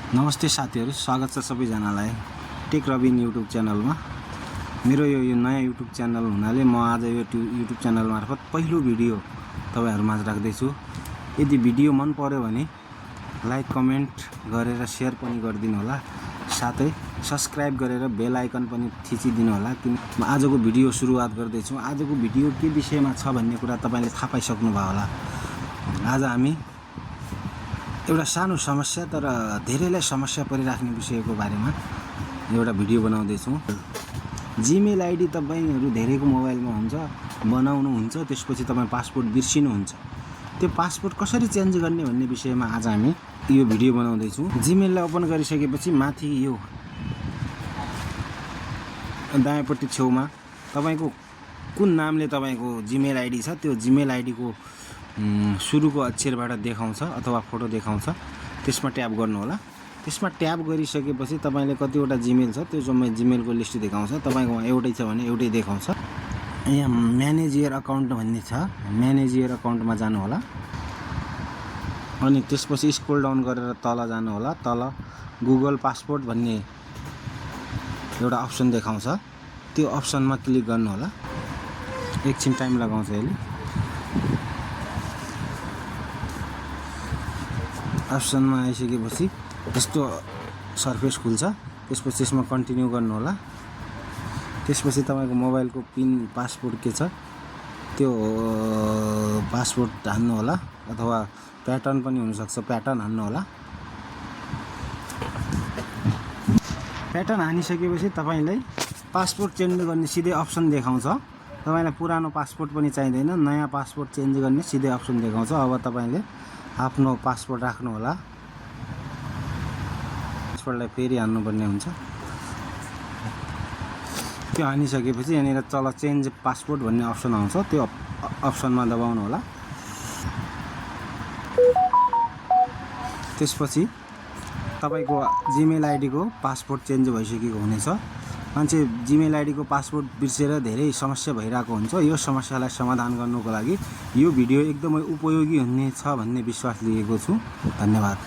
नमस्ते साथीहरु, स्वागत छ सबैजनालाई टेक रबिन युट्युब च्यानलमा। मेरो यो नयाँ युट्युब च्यानल हुनाले म आज यो युट्युब च्यानल मार्फत पहिलो भिडियो तपाईहरुमाझ राख्दै छु। यदि भिडियो मन पर्यो भने लाइक कमेन्ट गरेर शेयर पनि गरिदिनु होला, साथै सब्स्क्राइब गरेर बेल आइकन पनि थिचिदिनु होला। किन म आजको भिडियो सुरुवात गर्दै छु। आजको भिडियो के विषयमा छ भन्ने कुरा तपाईले थाहा पाइसक्नु भयो होला। आज हामी एउटा सानो समस्या तर धेरैलाई समस्या परिराख्ने विषयको बारेमा एउटा भिडियो बनाउँदै छु। जीमेल आईडी तपाईहरु धेरैको मोबाइलमा हुन्छ, बनाउनु हुन्छ, त्यसपछि तपाई पासपोर्ट बिर्सिनु हुन्छ। त्यो पासपोर्ट कसरी चेन्ज गर्ने भन्ने विषयमा आज हामी यो भिडियो बनाउँदै छु। जीमेललाई ओपन गरिसकेपछि माथि यो दायाँपट्टि छेउमा तपाईको कुन नामले तपाईको जीमेल आईडी छ त्यो जीमेल आईडी को सुरुको अक्षरबाट देखाउँछ अथवा फोटो देखाउँछ। त्यसमा ट्याप गर्नु होला। त्यसमा ट्याप गरिसकेपछि तपाईले कतिवटा जीमेल छ त्यो जम्मै जीमेलको लिस्ट देखाउँछ। तपाईकोमा एउटै छ भने एउटै देखाउँछ। यहाँ म्यानेज योर अकाउन्ट भन्ने छ, म्यानेज योर अकाउन्टमा जानु होला। अनि त्यसपछि स्क्रोल डाउन गरेर तल जानु होला। तल गुगल पासपोर्ट भन्ने एउटा अप्सन देखाउँछ, त्यो अप्सनमा क्लिक गर्नु होला। एकछिन टाइम लगाउँछ यसले। अप्सनमा आइसकेपछि यस्तो सर्फेस खुल्छ। त्यसपछि यसमा कन्टिन्यू गर्नु होला। त्यसपछि तपाईको मोबाइलको पिन पासपोर्ट के छ त्यो पासपोर्ट हान्नु होला, अथवा प्याटर्न पनि हुन सक्छ, प्याटर्न हान्नु होला। प्याटर्न हानिसकेपछि तपाईलाई पासपोर्ट चेन्ज गर्ने सिधै अप्सन देखाउँछ। तपाईलाई पुरानो पासपोर्ट पनि चाहिँदैन, नयाँ पासपोर्ट चेन्ज गर्ने सिधै अप्सन देखाउँछ। अब तपाईले आफ्नो पासपोर्ट राख्नु होला। पासपोर्टलाई फेरि हान्नुपर्ने हुन्छ। त्यो हानिसकेपछि यहाँनिर तल चेन्ज पासपोर्ट भन्ने अप्सन आउँछ, त्यो अप्सनमा दबाउनु होला। त्यसपछि तपाईको जीमेल आईडी को पासपोर्ट चेन्ज भइसकेको हुनेछ। मान्छे जीमेल आईडी को पासपोर्ट बिर्सेर धेरै समस्या भइरहेको हुन्छ। यो समस्यालाई समाधान गर्नको लागि यो भिडियो एकदमै उपयोगी हुनेछ भन्ने विश्वास लिएको छु। धन्यवाद।